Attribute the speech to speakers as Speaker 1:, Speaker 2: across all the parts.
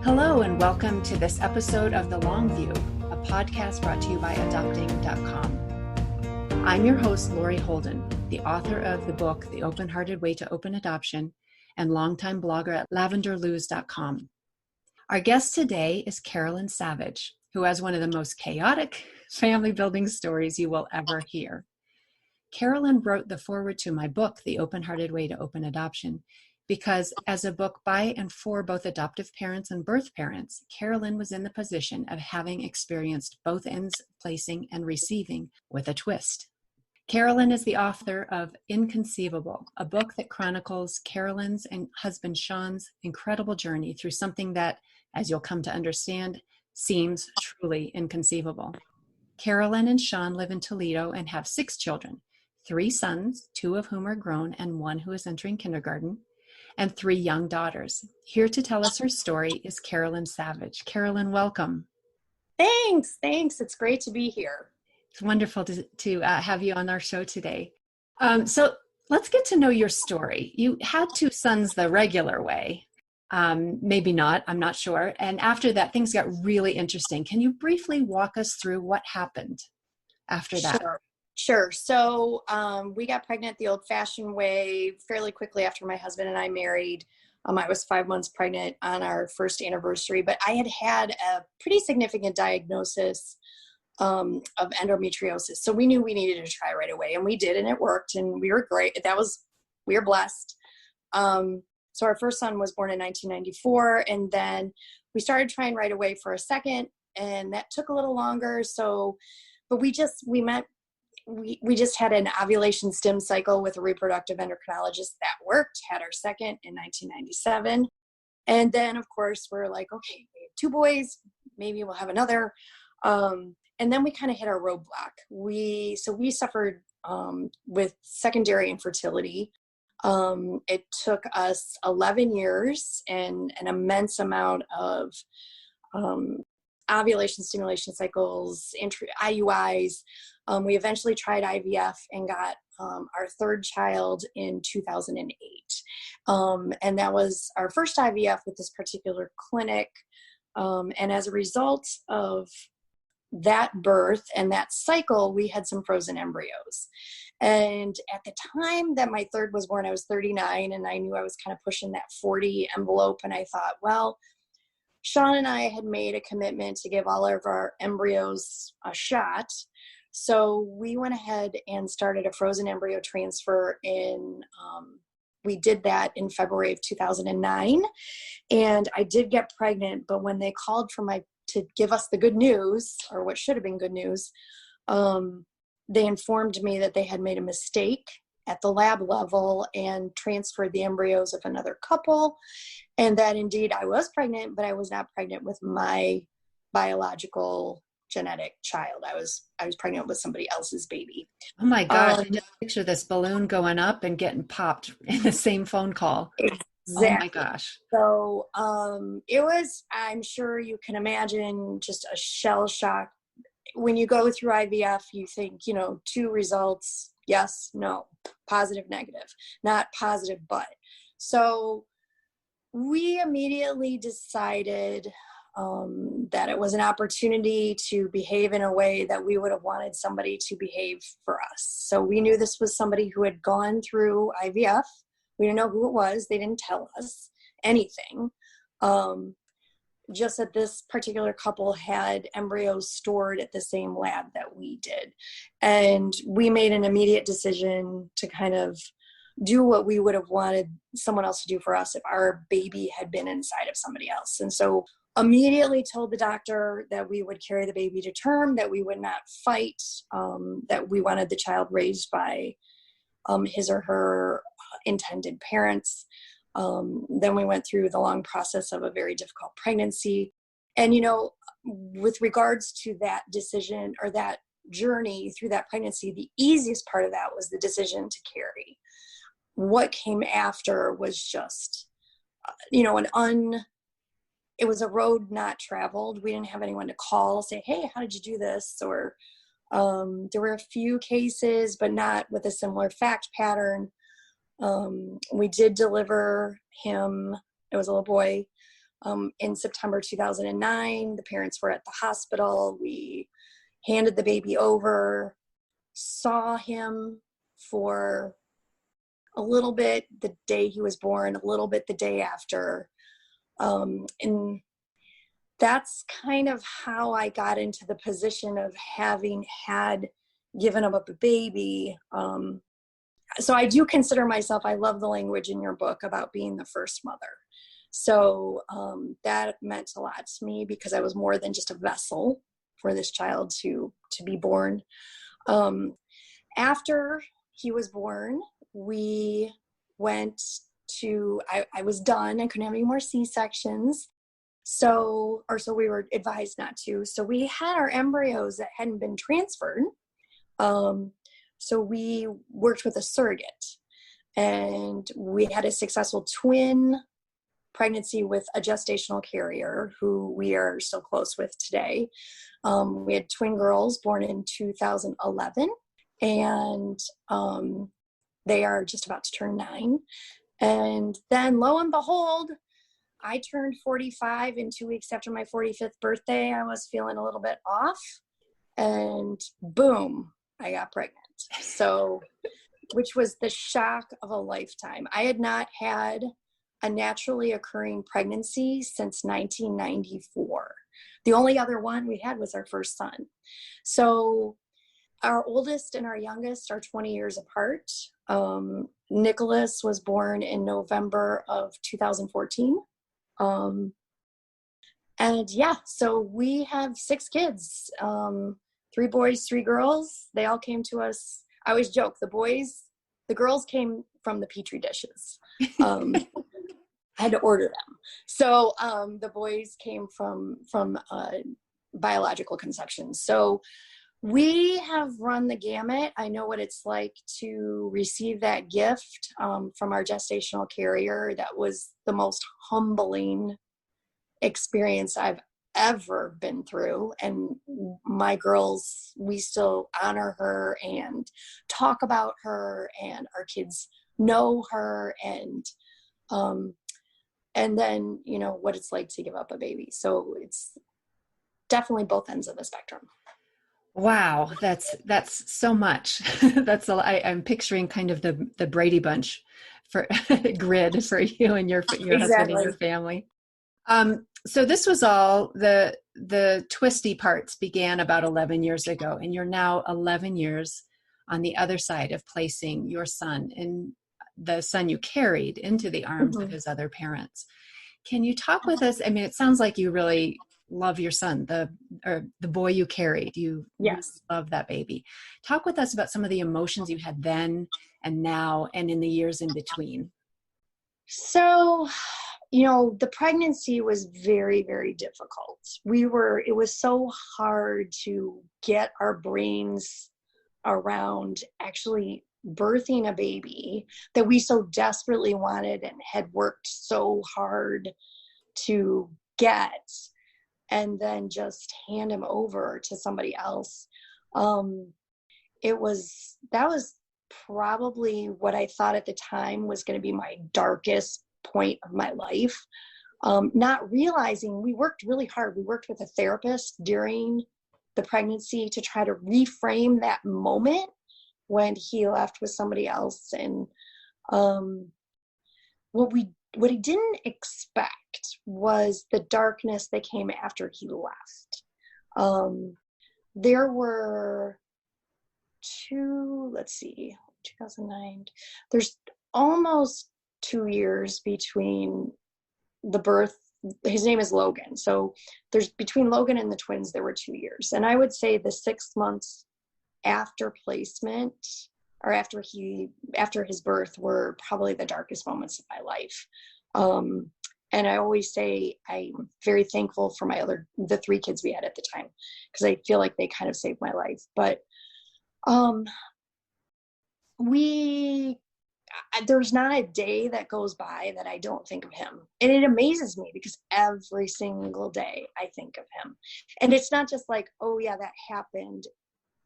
Speaker 1: Hello, and welcome to this episode of The Long View, a podcast brought to you by adopting.com. I'm your host, Lori Holden, the author of the book, The Open-Hearted Way to Open Adoption, and longtime blogger at lavenderluz.com. Our guest today is Carolyn Savage, who has one of the most chaotic family building stories you will ever hear. Carolyn wrote the foreword to my book, The Open-Hearted Way to Open Adoption, because as a book by and for both adoptive parents and birth parents, Carolyn was in the position of having experienced both ends placing and receiving with a twist. Carolyn is the author of Inconceivable, a book that chronicles Carolyn's and husband Sean's incredible journey through something that, as you'll come to understand, seems truly inconceivable. Carolyn and Sean live in Toledo and have 6 children, 3 sons, 2 of whom are grown and 1 who is entering kindergarten, and 3 young daughters. Here to tell us her story is Carolyn Savage. Carolyn, welcome.
Speaker 2: Thanks. It's great to be here.
Speaker 1: It's wonderful to have you on our show today. So let's get to know your story. You had 2 sons the regular way. Maybe not, I'm not sure. And after that, things got really interesting. Can you briefly walk us through what happened after that?
Speaker 2: Sure. So we got pregnant the old-fashioned way fairly quickly after my husband and I married. I was 5 months pregnant on our first anniversary, but I had a pretty significant diagnosis of endometriosis. So we knew we needed to try right away, and we did, and it worked, and we were great. We were blessed. So our first son was born in 1994, and then we started trying right away for a second, and that took a little longer. But we just had an ovulation stim cycle with a reproductive endocrinologist that worked, had our second in 1997. And then, of course, we're like, okay, we have 2 boys, maybe we'll have another. And then we kind of hit our roadblock. We suffered with secondary infertility. It took us 11 years and an immense amount of ovulation stimulation cycles, IUIs. We eventually tried IVF and got our 3rd child in 2008. And that was our first IVF with this particular clinic. And as a result of that birth and that cycle, we had some frozen embryos. And at the time that my 3rd was born, I was 39, and I knew I was kind of pushing that 40 envelope. And I thought, well, Sean and I had made a commitment to give all of our embryos a shot. So we went ahead and started a frozen embryo transfer we did that in February of 2009. And I did get pregnant, but when they called to give us the good news, or what should have been good news, they informed me that they had made a mistake at the lab level and transferred the embryos of another couple. And that indeed I was pregnant, but I was not pregnant with my biological genetic child. I was pregnant with somebody else's baby.
Speaker 1: Oh my gosh, I just picture this balloon going up and getting popped in the same phone call.
Speaker 2: Exactly.
Speaker 1: Oh my gosh.
Speaker 2: So it was, I'm sure you can imagine, just a shell shock. When you go through IVF, you think, 2 results, yes, no, positive, negative, not positive, but. So we immediately decided that it was an opportunity to behave in a way that we would have wanted somebody to behave for us. So we knew this was somebody who had gone through IVF. We didn't know who it was. They didn't tell us anything. Just that this particular couple had embryos stored at the same lab that we did. And we made an immediate decision to kind of do what we would have wanted someone else to do for us if our baby had been inside of somebody else. And so immediately told the doctor that we would carry the baby to term, that we would not fight, that we wanted the child raised by his or her intended parents. Then we went through the long process of a very difficult pregnancy. And, with regards to that decision or that journey through that pregnancy, the easiest part of that was the decision to carry. What came after was just, it was a road not traveled. We didn't have anyone to call, say, hey, how did you do this? Or there were a few cases, but not with a similar fact pattern. We did deliver him. It was a little boy. in September 2009. The parents were at the hospital. We handed the baby over, saw him for a little bit the day he was born, a little bit the day after. And that's kind of how I got into the position of having had given up a baby. So I do consider myself, I love the language in your book about being the first mother. So that meant a lot to me because I was more than just a vessel for this child to be born. After he was born, we went to, I was done. I couldn't have any more C-sections. So we were advised not to. So we had our embryos that hadn't been transferred. So we worked with a surrogate, and we had a successful twin pregnancy with a gestational carrier who we are still close with today. We had twin girls born in 2011, and they are just about to turn 9. And then lo and behold, I turned 45, and 2 weeks after my 45th birthday, I was feeling a little bit off, and boom, I got pregnant. So, which was the shock of a lifetime. I had not had a naturally occurring pregnancy since 1994. The only other one we had was our first son. So our oldest and our youngest are 20 years apart. Nicholas was born in November of 2014. And yeah, so we have 6 kids, 3 boys, 3 girls. They all came to us. I always joke, the girls came from the Petri dishes. I had to order them. So the boys came from biological conception. So we have run the gamut. I know what it's like to receive that gift from our gestational carrier. That was the most humbling experience I've ever been through. And my girls, we still honor her and talk about her, and our kids know her, and then, you know, what it's like to give up a baby. So it's definitely both ends of the spectrum.
Speaker 1: Wow, that's so much. I'm picturing kind of the Brady Bunch for grid for you and your husband and your family. So this was all the twisty parts began about 11 years ago, and you're now 11 years on the other side of placing your son, and the son you carried, into the arms of his other parents. Can you talk with us? I mean, it sounds like you really love your son, the boy you carried. You love that baby. Talk with us about some of the emotions you had then and now and in the years in between.
Speaker 2: So, you know, the pregnancy was very, very difficult. It was so hard to get our brains around actually birthing a baby that we so desperately wanted and had worked so hard to get, and then just hand him over to somebody else. That was probably what I thought at the time was going to be my darkest point of my life. Not realizing we worked really hard. We worked with a therapist during the pregnancy to try to reframe that moment when he left with somebody else. And what he didn't expect was the darkness that came after he left. There were 2009, there's almost 2 years between the birth. His name is Logan. So there's between Logan and the twins, there were 2 years. And I would say the 6 months after placement, or after his birth, were probably the darkest moments of my life. And I always say I'm very thankful for the 3 kids we had at the time, because I feel like they kind of saved my life. But there's not a day that goes by that I don't think of him. And it amazes me because every single day I think of him. And it's not just like, oh yeah, that happened.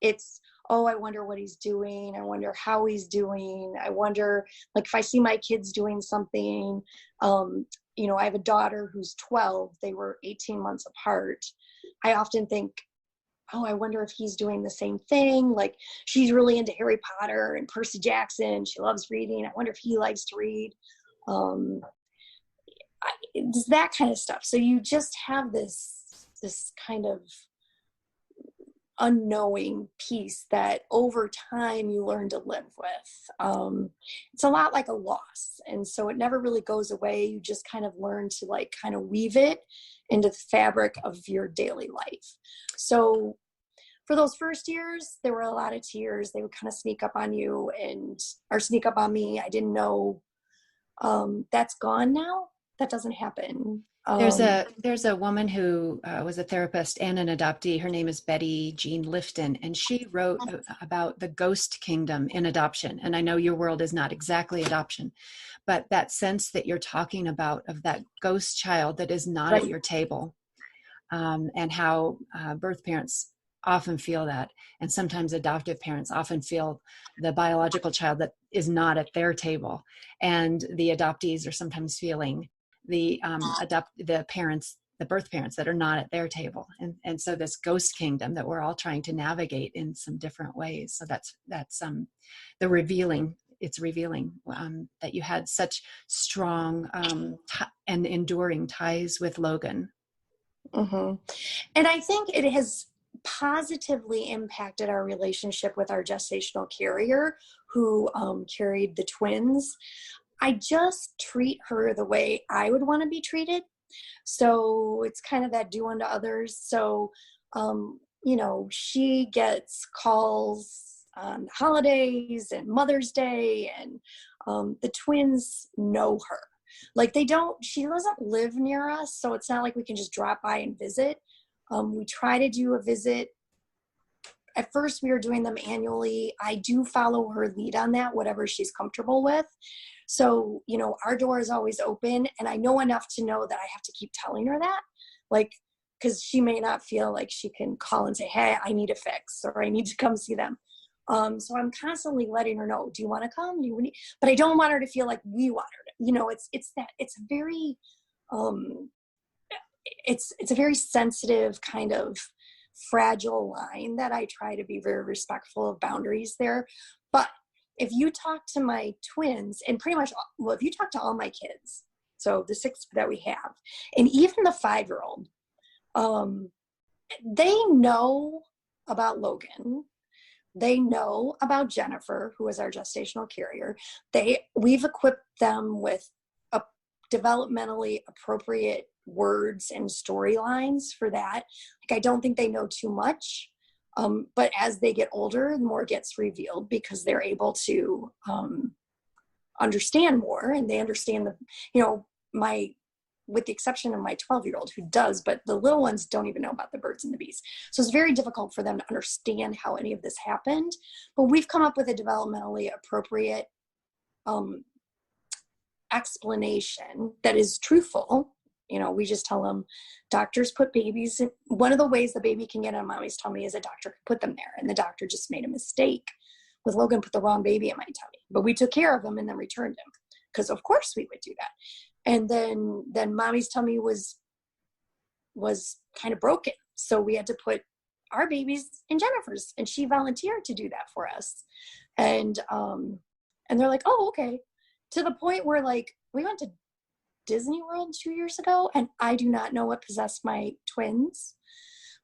Speaker 2: it's, oh, I wonder what he's doing. I wonder how he's doing. I wonder, like, if I see my kids doing something, you know, I have a daughter who's 12. They were 18 months apart. I often think, oh, I wonder if he's doing the same thing. Like, she's really into Harry Potter and Percy Jackson. She loves reading. I wonder if he likes to read. It's that kind of stuff. So you just have this kind of unknowing piece that over time you learn to live with. It's a lot like a loss. And so it never really goes away. You just kind of learn to like kind of weave it into the fabric of your daily life. So for those first years, there were a lot of tears. They would kind of sneak up on you or sneak up on me. I didn't know. That's gone now. That doesn't happen.
Speaker 1: There's a woman who was a therapist and an adoptee. Her name is Betty Jean Lifton, and she wrote about the ghost kingdom in adoption. And I know your world is not exactly adoption, but that sense that you're talking about of that ghost child that is not
Speaker 2: Right.
Speaker 1: at your table, and how birth parents often feel that, and sometimes adoptive parents often feel the biological child that is not at their table, and the adoptees are sometimes feeling the parents, the birth parents that are not at their table, and so this ghost kingdom that we're all trying to navigate in some different ways. So that's the revealing. It's revealing that you had such strong and enduring ties with Logan.
Speaker 2: Mm-hmm. And I think it has positively impacted our relationship with our gestational carrier who carried the twins. I just treat her the way I would want to be treated. So it's kind of that do unto others. So, you know, she gets calls on holidays and Mother's Day, and the twins know her. Like she doesn't live near us. So it's not like we can just drop by and visit. We try to do a visit. At first we were doing them annually. I do follow her lead on that, whatever she's comfortable with. So, you know, our door is always open, and I know enough to know that I have to keep telling her that, like, because she may not feel like she can call and say, hey, I need a fix, or I need to come see them. So I'm constantly letting her know, do you want to come? But I don't want her to feel like we want her to, you know, it's a very, it's a very sensitive kind of fragile line that I try to be very respectful of boundaries there. But if you talk to my twins, and pretty much, well, if you talk to all my kids, so the 6 that we have, and even the 5-year-old, they know about Logan. They know about Jennifer, who is our gestational carrier. We've equipped them with developmentally appropriate words and storylines for that. Like, I don't think they know too much. But as they get older, the more gets revealed because they're able to understand more, and they understand with the exception of my 12-year-old who does, but the little ones don't even know about the birds and the bees. So it's very difficult for them to understand how any of this happened. But we've come up with a developmentally appropriate explanation that is truthful. You know, we just tell them doctors put babies in. One of the ways the baby can get on mommy's tummy is a doctor could put them there. And the doctor just made a mistake with Logan, put the wrong baby in my tummy. But we took care of him and then returned him, because of course we would do that. And then mommy's tummy was kind of broken. So we had to put our babies in Jennifer's, and she volunteered to do that for us. And they're like, oh, okay. To the point where, like, we went to Disney World 2 years ago, and I do not know what possessed my twins,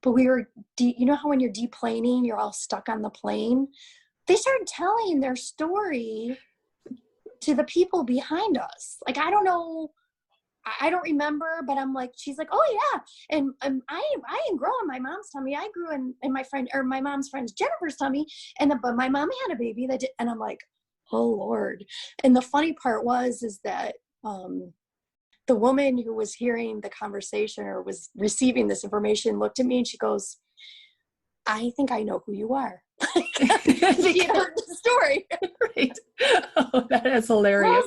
Speaker 2: but we were, you know how when you're deplaning, you're all stuck on the plane? They started telling their story to the people behind us. Like, I don't know, I don't remember, but I'm like, she's like, oh yeah. And I didn't grow in my mom's tummy. I grew in my mom's friend's Jennifer's tummy. But my mom had a baby that did, and I'm like, oh Lord. And the funny part is that, the woman who was hearing the conversation or was receiving this information looked at me and she goes, I think I know who you are. She had heard the story.
Speaker 1: Right. Oh, that is hilarious.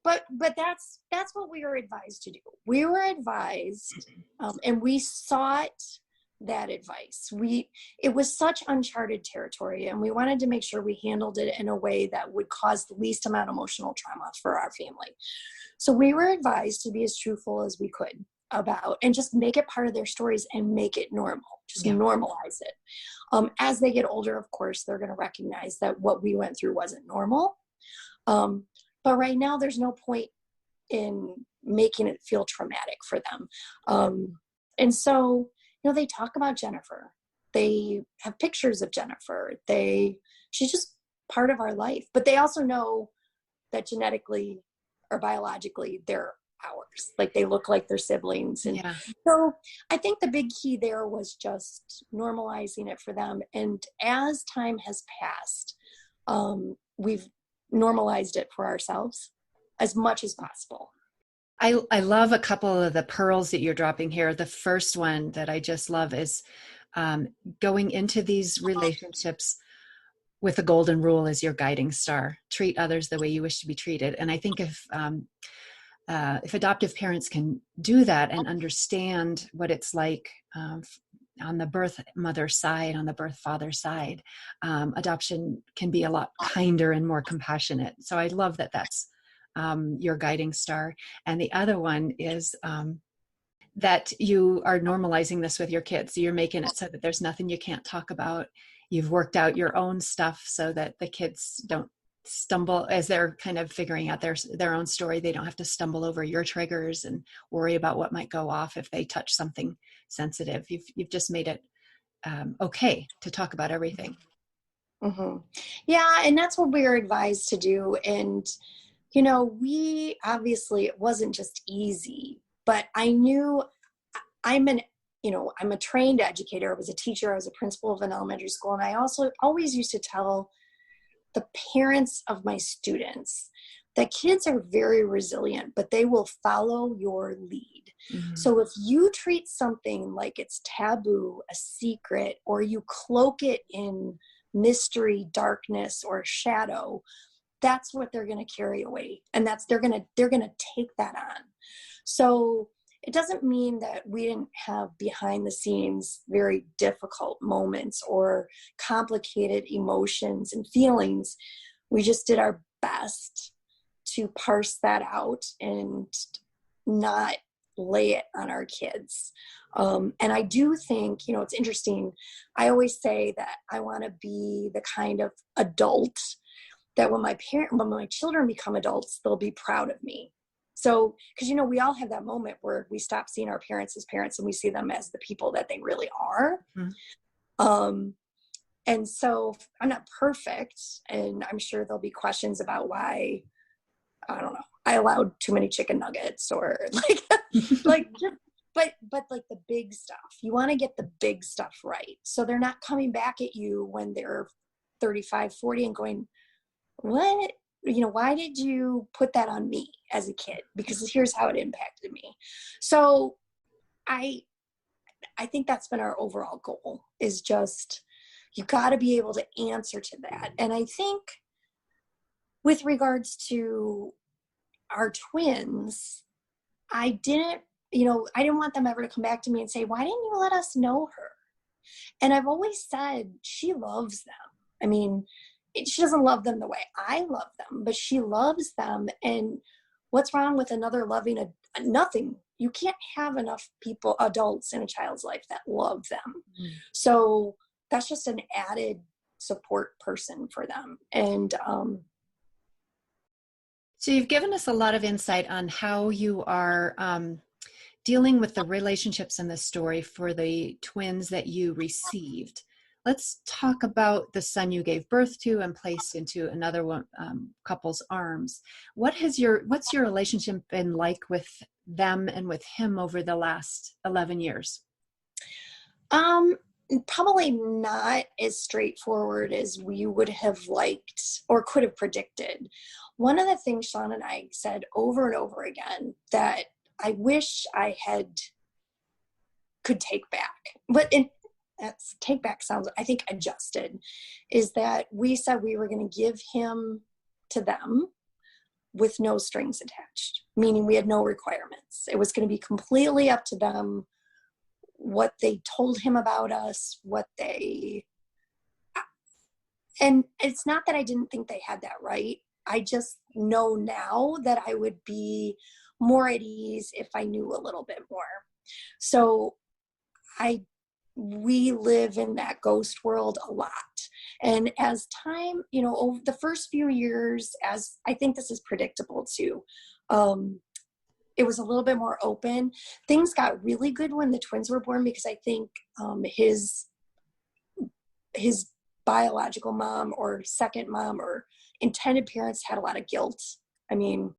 Speaker 2: But that's what we were advised to do. We were advised, and we sought that advice. It was such uncharted territory, and we wanted to make sure we handled it in a way that would cause the least amount of emotional trauma for our family. So we were advised to be as truthful as we could about, and just make it part of their stories and make it normal, just normalize it. As they get older, of course, they're going to recognize that what we went through wasn't normal. But right now there's no point in making it feel traumatic for them. And so, they talk about Jennifer. They have pictures of Jennifer. She's just part of our life, but they also know that genetically or biologically they're ours. Like, they look like their siblings. And so I think the big key there was just normalizing it for them. And as time has passed, we've normalized it for ourselves as much as possible.
Speaker 1: I love a couple of the pearls that you're dropping here. The first one that I just love is going into these relationships with the golden rule as your guiding star. Treat others the way you wish to be treated. And I think if adoptive parents can do that and understand what it's like on the birth mother side, on the birth father side, adoption can be a lot kinder and more compassionate. So I love that that's your guiding star. And the other one is that you are normalizing this with your kids. You're making it so that there's nothing you can't talk about. You've worked out your own stuff so that the kids don't stumble as they're kind of figuring out their own story. They don't have to stumble over your triggers and worry about what might go off if they touch something sensitive. You've just made it okay to talk about everything.
Speaker 2: Mm-hmm. Yeah, and that's what we were advised to do. And we obviously, it wasn't just easy, but I knew I'm a trained educator. I was a teacher. I was a principal of an elementary school. And I also always used to tell the parents of my students that kids are very resilient, but they will follow your lead. Mm-hmm. So if you treat something like it's taboo, a secret, or you cloak it in mystery, darkness, or shadow, that's what they're going to carry away. And they're going to take that on. So it doesn't mean that we didn't have behind the scenes very difficult moments or complicated emotions and feelings. We just did our best to parse that out and not lay it on our kids. And I do think, it's interesting. I always say that I want to be the kind of adult that when my children become adults, they'll be proud of me. So, because, we all have that moment where we stop seeing our parents as parents and we see them as the people that they really are. Mm-hmm. And so I'm not perfect, and I'm sure there'll be questions about why, I don't know, I allowed too many chicken nuggets or but like the big stuff, you want to get the big stuff right. So they're not coming back at you when they're 35, 40 and going, what, why did you put that on me as a kid? Because here's how it impacted me. So I think that's been our overall goal, is just, you got to be able to answer to that. And I think with regards to our twins, I didn't want them ever to come back to me and say, why didn't you let us know her? And I've always said she loves them. I mean, she doesn't love them the way I love them, but she loves them. And what's wrong with another loving nothing? You can't have enough adults in a child's life that love them. Mm. So that's just an added support person for them. And
Speaker 1: so you've given us a lot of insight on how you are dealing with the relationships in the story for the twins that you received. Let's talk about the son you gave birth to and placed into another one, couple's arms. What's your relationship been like with them and with him over the last 11 years?
Speaker 2: Probably not as straightforward as we would have liked or could have predicted. One of the things Sean and I said over and over again that I wish I could take back, but take back sounds, I think, adjusted, is that we said we were going to give him to them with no strings attached, meaning we had no requirements. It was going to be completely up to them what they told him about us, and it's not that I didn't think they had that right. I just know now that I would be more at ease if I knew a little bit more. So we live in that ghost world a lot. And as time, over the first few years, as I think this is predictable too, it was a little bit more open. Things got really good when the twins were born, because I think his biological mom or second mom or intended parents had a lot of guilt. I mean,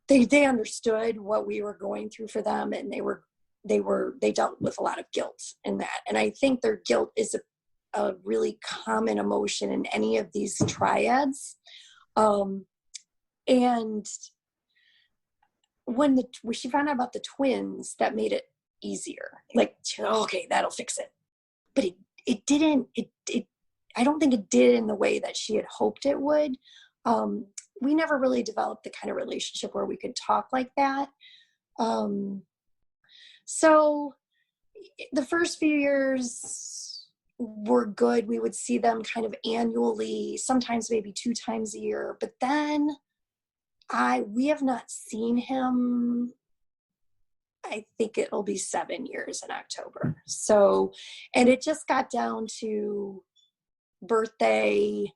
Speaker 2: they understood what we were going through for them, and they dealt with a lot of guilt in that. And I think their guilt is a really common emotion in any of these triads. And when she found out about the twins, that made it easier. Like, okay, that'll fix it. But it didn't. I don't think it did in the way that she had hoped it would. We never really developed the kind of relationship where we could talk like that. So the first few years were good. We would see them kind of annually, sometimes maybe 2 times a year. But then we have not seen him. I think it'll be 7 years in October. So, and it just got down to birthday.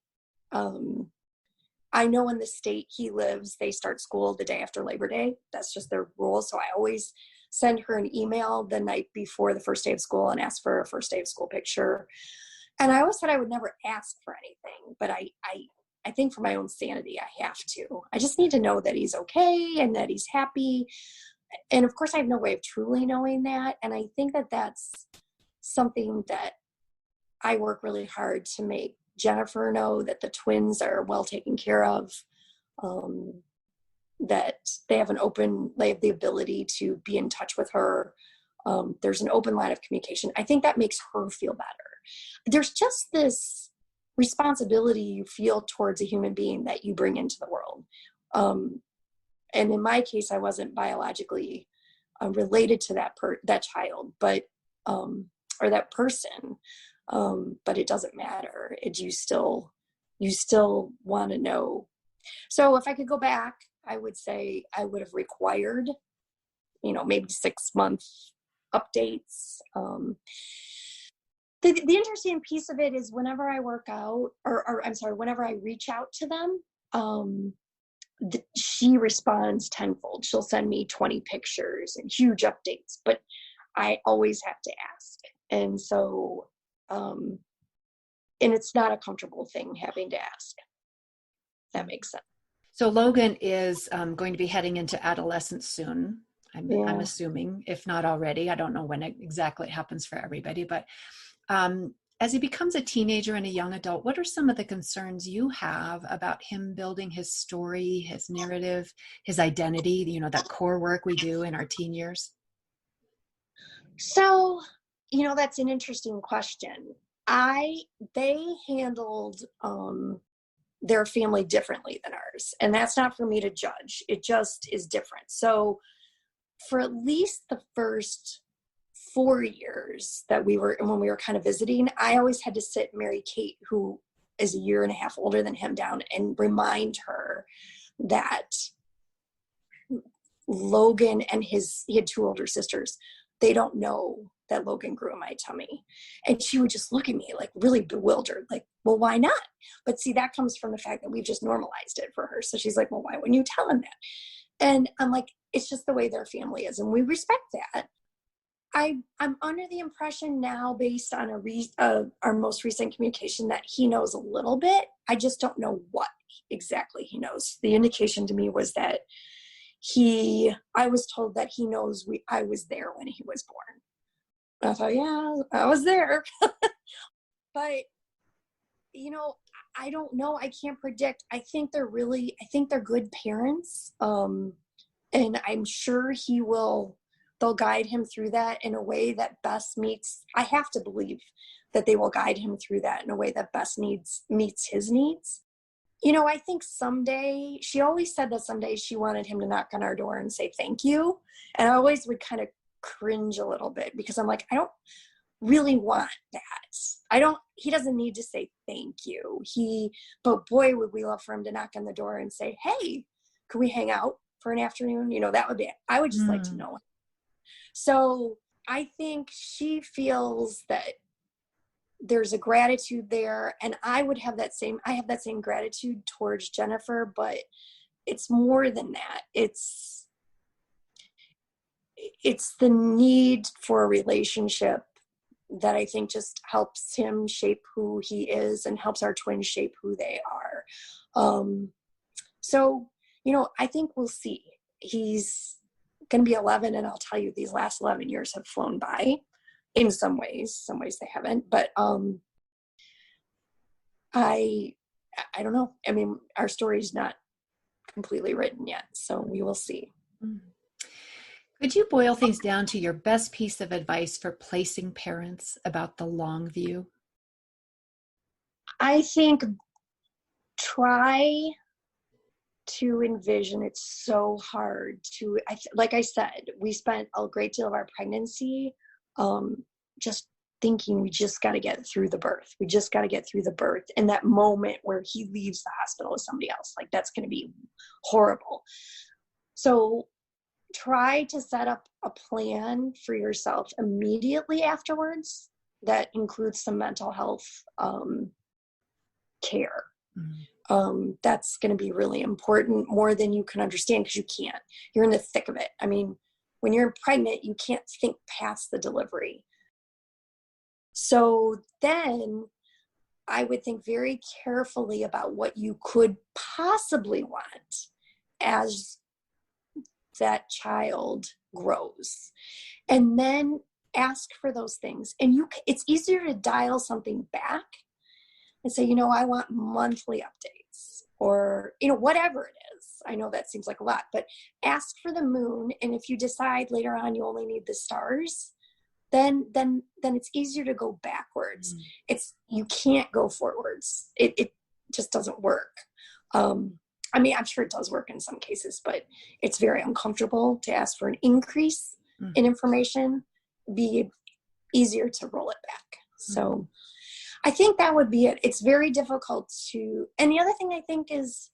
Speaker 2: I know in the state he lives, they start school the day after Labor Day. That's just their rule. So I always send her an email the night before the first day of school and ask for a first day of school picture. And I always said I would never ask for anything, but I think for my own sanity, I have to. I just need to know that he's okay and that he's happy. And of course, I have no way of truly knowing that. And I think that that's something that I work really hard to make Jennifer know, that the twins are well taken care of, that they have the ability to be in touch with her. There's an open line of communication. I think that makes her feel better. There's just this responsibility you feel towards a human being that you bring into the world. And in my case, I wasn't biologically related to that child, but or that person. But it doesn't matter. You still want to know. So if I could go back, I would say I would have required, maybe 6-month updates. The interesting piece of it is whenever I work out, whenever I reach out to them, she responds tenfold. She'll send me 20 pictures and huge updates, but I always have to ask. And so, and it's not a comfortable thing having to ask. That makes sense.
Speaker 1: So Logan is going to be heading into adolescence soon. I'm assuming, if not already. I don't know when exactly it happens for everybody, but as he becomes a teenager and a young adult, what are some of the concerns you have about him building his story, his narrative, his identity, that core work we do in our teen years?
Speaker 2: So, that's an interesting question. They handled their family differently than ours. And that's not for me to judge. It just is different. So for at least the first 4 years when we were kind of visiting, I always had to sit Mary Kate, who is 1.5 years older than him, down and remind her that Logan and he had 2 older sisters. They don't know that Logan grew in my tummy. And she would just look at me like really bewildered, like, well, why not? But see, that comes from the fact that we've just normalized it for her. So she's like, well, why wouldn't you tell him that? And I'm like, it's just the way their family is. And we respect that. I'm under the impression now, based on our most recent communication, that he knows a little bit. I just don't know what exactly he knows. The indication to me was that I was told that he knows I was there when he was born. I thought, yeah, I was there. But, I don't know. I can't predict. I think they're good parents. And I'm sure they'll guide him through that in a way that best I have to believe that they will guide him through that in a way that best meets his needs. I think someday, she always said that someday she wanted him to knock on our door and say thank you. And I always would kind of cringe a little bit because I'm like, I don't really want that. He doesn't need to say thank you. But boy, would we love for him to knock on the door and say, hey, can we hang out for an afternoon? That would be it. I would just like to know. So I think she feels that there's a gratitude there, and I have that same gratitude towards Jennifer, but it's more than that. It's the need for a relationship that I think just helps him shape who he is and helps our twins shape who they are. So, I think we'll see. He's going to be 11, and I'll tell you, these last 11 years have flown by in some ways they haven't, but I don't know. I mean, our story's not completely written yet, so we will see.
Speaker 1: Could you boil things down to your best piece of advice for placing parents about the long view?
Speaker 2: I think try to envision. It's so hard to, like I said, we spent a great deal of our pregnancy just thinking we just got to get through the birth. We just got to get through the birth. And that moment where he leaves the hospital with somebody else, like that's going to be horrible. So try to set up a plan for yourself immediately afterwards that includes some mental health care. That's going to be really important, more than you can understand, because you're in the thick of it. I mean, when you're pregnant, you can't think past the delivery. So then I would think very carefully about what you could possibly want as that child grows, and then ask for those things. And it's easier to dial something back and say, I want monthly updates, or, whatever it is. I know that seems like a lot, but ask for the moon. And if you decide later on you only need the stars, then it's easier to go backwards. You can't go forwards. It just doesn't work. I mean, I'm sure it does work in some cases, but it's very uncomfortable to ask for an increase in information. Be easier to roll it back. So I think that would be it. It's very difficult and the other thing I think is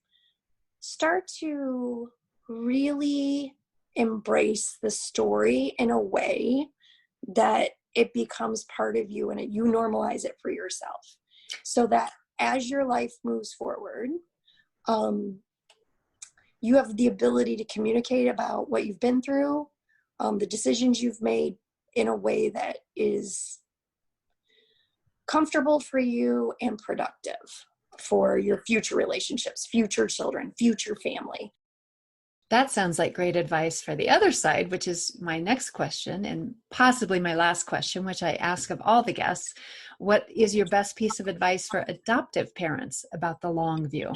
Speaker 2: start to really embrace the story in a way that it becomes part of you, and you normalize it for yourself, so that as your life moves forward, you have the ability to communicate about what you've been through, the decisions you've made, in a way that is comfortable for you and productive for your future relationships, future children, future family.
Speaker 1: That sounds like great advice for the other side, which is my next question, and possibly my last question, which I ask of all the guests. What is your best piece of advice for adoptive parents about the long view?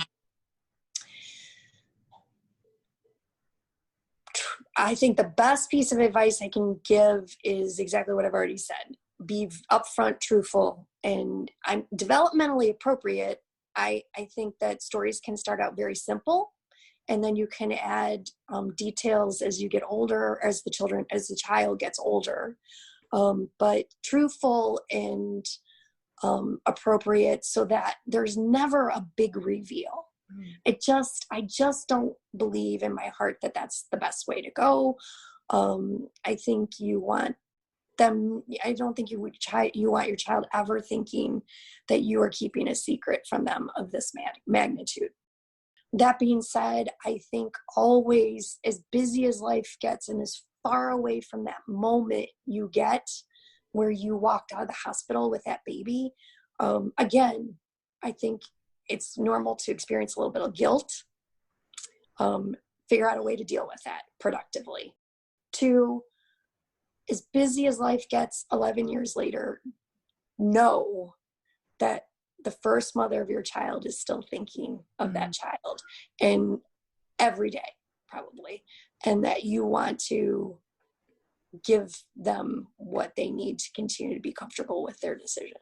Speaker 2: I think the best piece of advice I can give is exactly what I've already said. Be upfront, truthful, and I'm developmentally appropriate. I think that stories can start out very simple, and then you can add details as you get older, as the child gets older. But truthful and appropriate, so that there's never a big reveal. I just don't believe in my heart that that's the best way to go. I think you want them. I don't think you want your child ever thinking that you are keeping a secret from them of this magnitude. That being said, I think always, as busy as life gets and as far away from that moment you get where you walked out of the hospital with that baby, again, I think it's normal to experience a little bit of guilt. Figure out a way to deal with that productively. 2, as busy as life gets 11 years later, know that the first mother of your child is still thinking of that child, and every day probably, and that you want to give them what they need to continue to be comfortable with their decision.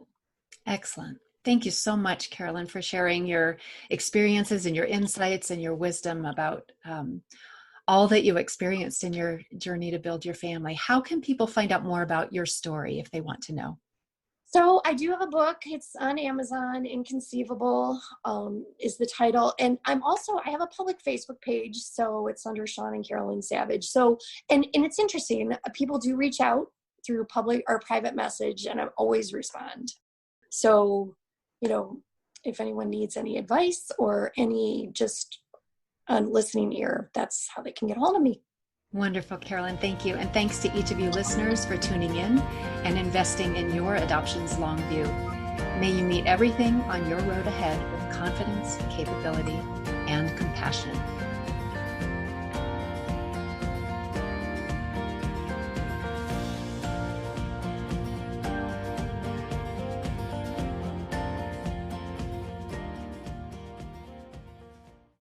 Speaker 1: Excellent. Thank you so much, Carolyn, for sharing your experiences and your insights and your wisdom about all that you experienced in your journey to build your family. How can people find out more about your story if they want to know?
Speaker 2: So I do have a book. It's on Amazon. Inconceivable is the title. And I have a public Facebook page. So it's under Sean and Carolyn Savage. So, and it's interesting. People do reach out through public or private message, and I always respond. So, if anyone needs any advice or any just a listening ear, that's how they can get a hold of me.
Speaker 1: Wonderful, Carolyn. Thank you. And thanks to each of you listeners for tuning in and investing in your adoption's long view. May you meet everything on your road ahead with confidence, capability, and compassion.